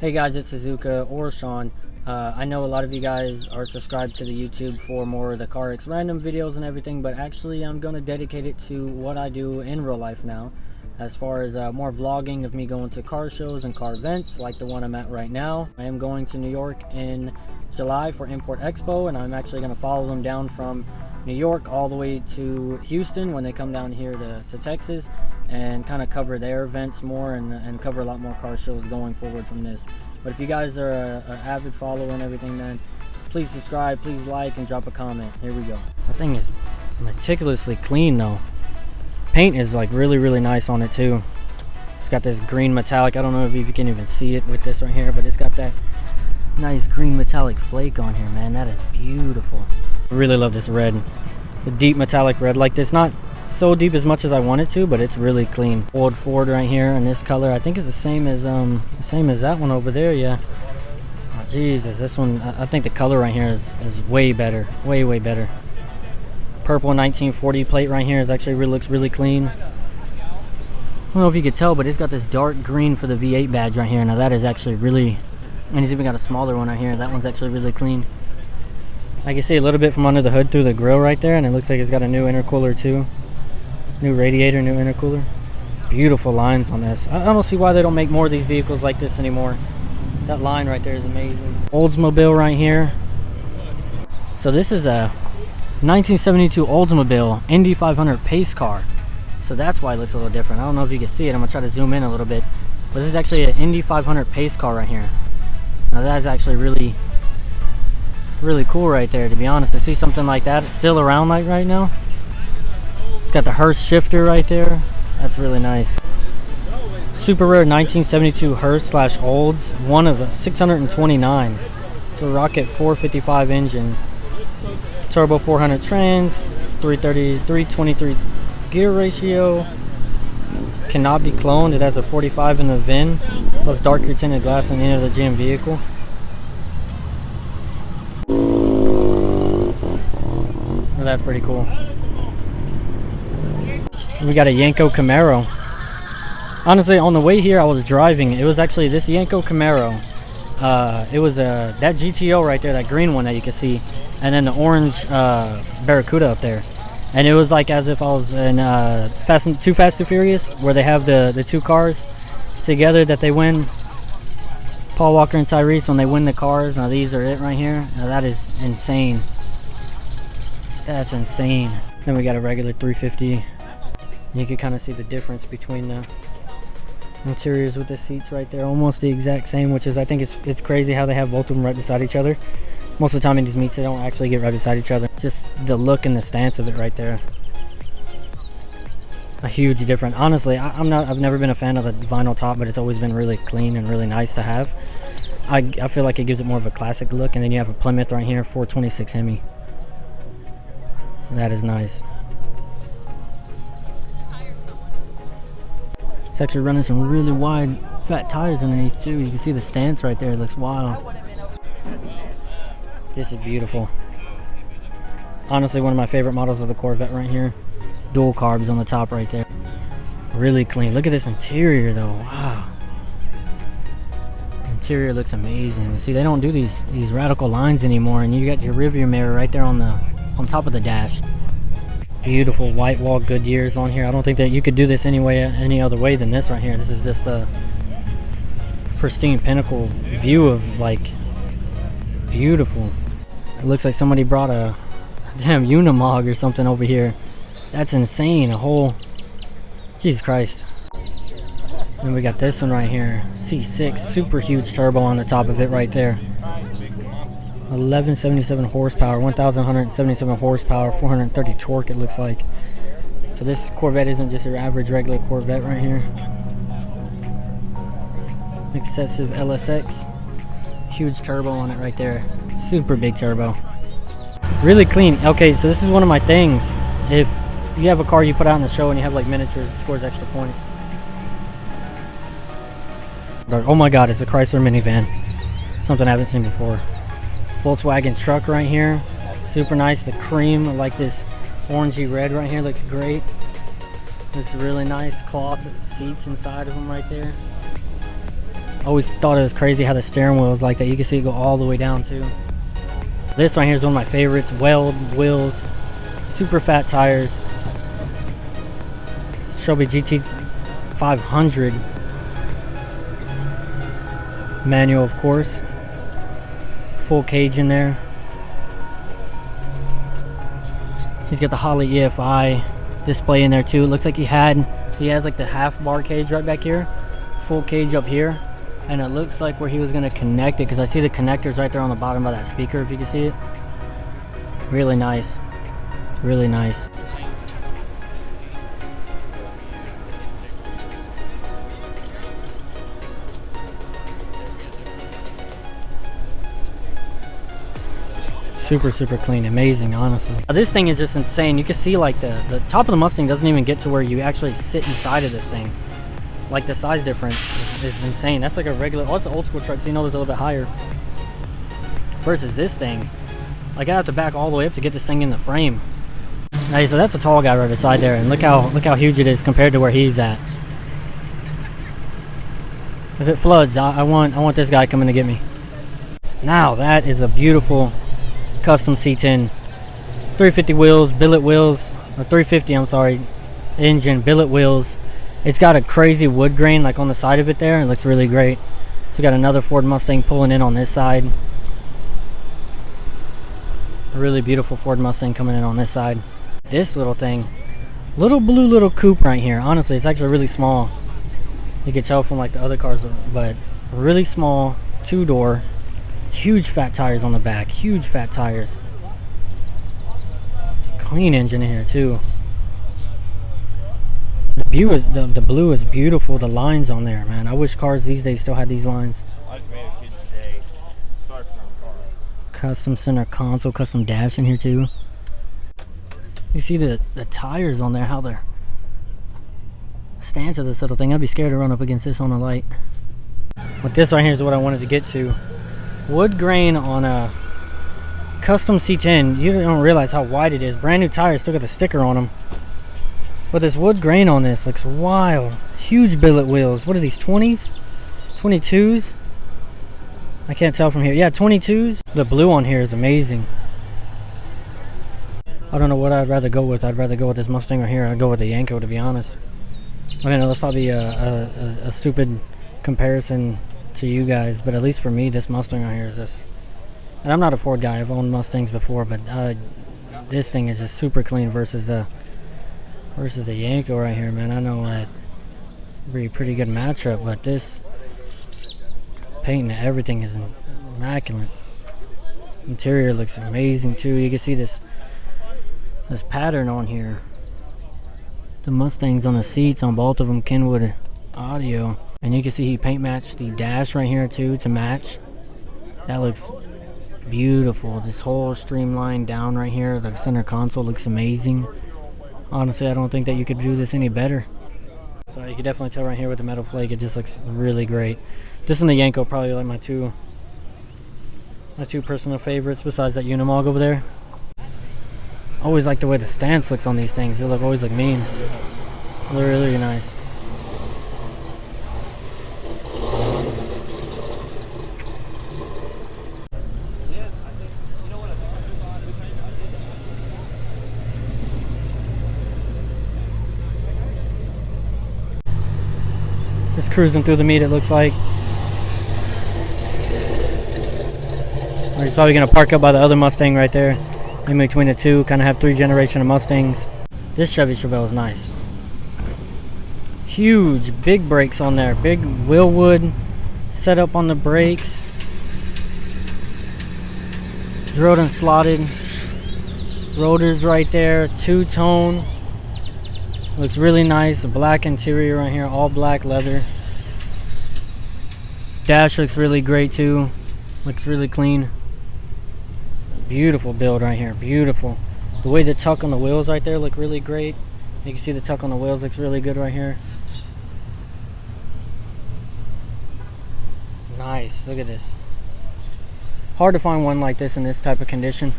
Hey guys, it's Suzuka or Sean. I know a lot of you guys are subscribed to the YouTube for more of the CarX random videos and everything, but actually I'm going to dedicate it to what I do in real life now, as far as more vlogging of me going to car shows and car events like the one I'm at right now. I am going to New York in July for Import Expo, and I'm actually going to follow them down from New York all the way to Houston when they come down here to Texas, and kind of cover their events more and cover a lot more car shows going forward from this. But if you guys are an avid follower and everything, then please subscribe, please like, and drop a comment. Here we go. That thing is meticulously clean though. Paint is like really nice on it too. It's got this green metallic. I don't know if you can even see it with this right here, but it's got that nice green metallic flake on here, man. That is beautiful. I really love this red. The deep metallic red like this. Not so deep as much as I want it to, but it's really clean. Old Ford right here in this color. I think it's the same as that one over there. Yeah. Oh, Jesus, this one. I think the color right here is way better. Way better. Purple 1940 plate right here is actually looks really clean. I don't know if you could tell, but it's got this dark green for the V8 badge right here. Now that is actually really, and it's even got a smaller one right here. That one's actually really clean. I can see a little bit from under the hood through the grill right there, and it looks like it's got a new intercooler too. New radiator, new intercooler. Beautiful lines on this. I don't see why they don't make more of these vehicles like this anymore. That line right there is amazing. Oldsmobile right here. So this is a 1972 Oldsmobile Indy 500 pace car. So that's why it looks a little different. I don't know if you can see it. I'm gonna try to zoom in a little bit. But this is actually an Indy 500 pace car right here. Now that is actually really cool right there, to be honest. To see something like that, it's still around like right now. It's got the Hurst shifter right there. That's really nice. Super rare 1972 Hurst / Olds, one of 629. It's a Rocket 455 engine. Turbo 400 trans, 323 gear ratio. Cannot be cloned. It has a 45 in the VIN, plus darker tinted glass on the end of the GM vehicle. Oh, that's pretty cool. We got a Yenko Camaro. Honestly, on the way here I was driving. It was actually this Yenko Camaro. It was that GTO right there, that green one that you can see, and then the orange Barracuda up there. And it was like as if I was in Too Fast Too Furious, where they have the two cars together that they win. Paul Walker and Tyrese, when they win the cars. Now these are it right here. Now that is insane. That's insane. Then we got a regular 350. You can kind of see the difference between the interiors with the seats right there. Almost the exact same, which is, I think it's crazy how they have both of them right beside each other. Most of the time in these meets they don't actually get right beside each other. Just the look and the stance of it right there. A huge difference. Honestly, I've never been a fan of the vinyl top, but it's always been really clean and really nice to have. I feel like it gives it more of a classic look. And then you have a Plymouth right here, 426 Hemi. That is nice. It's actually running some really wide, fat tires underneath too. You can see the stance right there. It looks wild. This is beautiful. Honestly, one of my favorite models of the Corvette right here. Dual carbs on the top right there. Really clean. Look at this interior though. Wow. Interior looks amazing. See, they don't do these radical lines anymore, and you got your rearview mirror right there on top of the dash. Beautiful white wall Goodyears on here. I don't think that you could do this any other way than this right here. This is just a pristine pinnacle view of, like, beautiful. It looks like somebody brought a damn Unimog or something over here. That's insane. A whole, Jesus Christ. And we got this one right here, C6, super huge turbo on the top of it right there. 1177 horsepower, 1177 horsepower, 430 torque it looks like. So this Corvette isn't just your average regular Corvette right here. Excessive LSX, huge turbo on it right there, super big turbo. Really clean. Okay, so this is one of my things. If you have a car you put out in the show and you have like miniatures, it scores extra points. Oh my god, it's a Chrysler minivan. Something I haven't seen before. Volkswagen truck right here, super nice. The cream, like this orangey red right here, looks great. Looks really nice. Cloth seats inside of them right there. Always thought it was crazy how the steering wheel is like that. You can see it go all the way down too. This right here is one of my favorites. Weld wheels, super fat tires. Shelby GT 500 manual, of course. Full cage in there. He's got the Holley EFI display in there too. It looks like he has like the half bar cage right back here, full cage up here, and it looks like where he was going to connect it, because I see the connectors right there on the bottom of that speaker, if you can see it. Really nice, really nice. Super clean, amazing, honestly. This thing is just insane. You can see like the top of the Mustang doesn't even get to where you actually sit inside of this thing. Like the size difference is insane. That's like a regular, oh, it's an old school truck, so you know there's a little bit higher. Versus this thing, like I have to back all the way up to get this thing in the frame. Now, so that's a tall guy right beside there, and look how huge it is compared to where he's at. If it floods, I want this guy coming to get me. Now that is a beautiful custom C10, 350 wheels, billet wheels, or 350, I'm sorry, engine, billet wheels. It's got a crazy wood grain like on the side of it there. It looks really great. So we got another Ford Mustang pulling in on this side. A really beautiful Ford Mustang coming in on this side. This little thing, little blue coupe right here. Honestly, it's actually really small. You can tell from like the other cars, but really small, two-door. Huge fat tires on the back, huge fat tires. Clean engine in here too. The blue is beautiful. The lines on there, man. I wish cars these days still had these lines. I just made a kid today. Sorry for the car. Custom center console, custom dash in here too. You see the tires on there, how they're the stance of this little thing. I'd be scared to run up against this on the light. But this right here is what I wanted to get to. Wood grain on a custom C10. You don't realize how wide it is. Brand new tires, still got the sticker on them. But this wood grain on this looks wild. Huge billet wheels. What are these, 20s? 22s? I can't tell from here. Yeah, 22s. The blue on here is amazing. I don't know what I'd rather go with. I'd rather go with this Mustang right here. I'd go with the Yenko, to be honest. I mean, that's probably a stupid comparison to you guys, but at least for me, this Mustang right here is just, and I'm not a Ford guy, I've owned Mustangs before, but this thing is just super clean versus the Yenko right here, man. I know that would be a pretty good matchup, but this paint and everything is immaculate. Interior looks amazing too. You can see this pattern on here. The Mustangs on the seats on both of them, Kenwood audio. And you can see he paint matched the dash right here too to match. That looks beautiful. This whole streamline down right here, the center console looks amazing. Honestly, I don't think that you could do this any better. So you can definitely tell right here with the metal flake, it just looks really great. This and the Yenko probably like my two personal favorites besides that Unimog over there. I always like the way the stance looks on these things. They always look mean. Really nice. Just cruising through the meat, it looks like. Or he's probably going to park up by the other Mustang right there. In between the two, kind of have 3 generation of Mustangs. This Chevy Chevelle is nice. Huge, big brakes on there. Big Willwood setup on the brakes. Drilled and slotted. Rotors right there. Two-tone. Looks really nice. A black interior right here. All black leather. Dash looks really great too. Looks really clean. Beautiful build right here. Beautiful. The way the tuck on the wheels right there look really great. You can see the tuck on the wheels looks really good right here. Nice. Look at this. Hard to find one like this in this type of condition.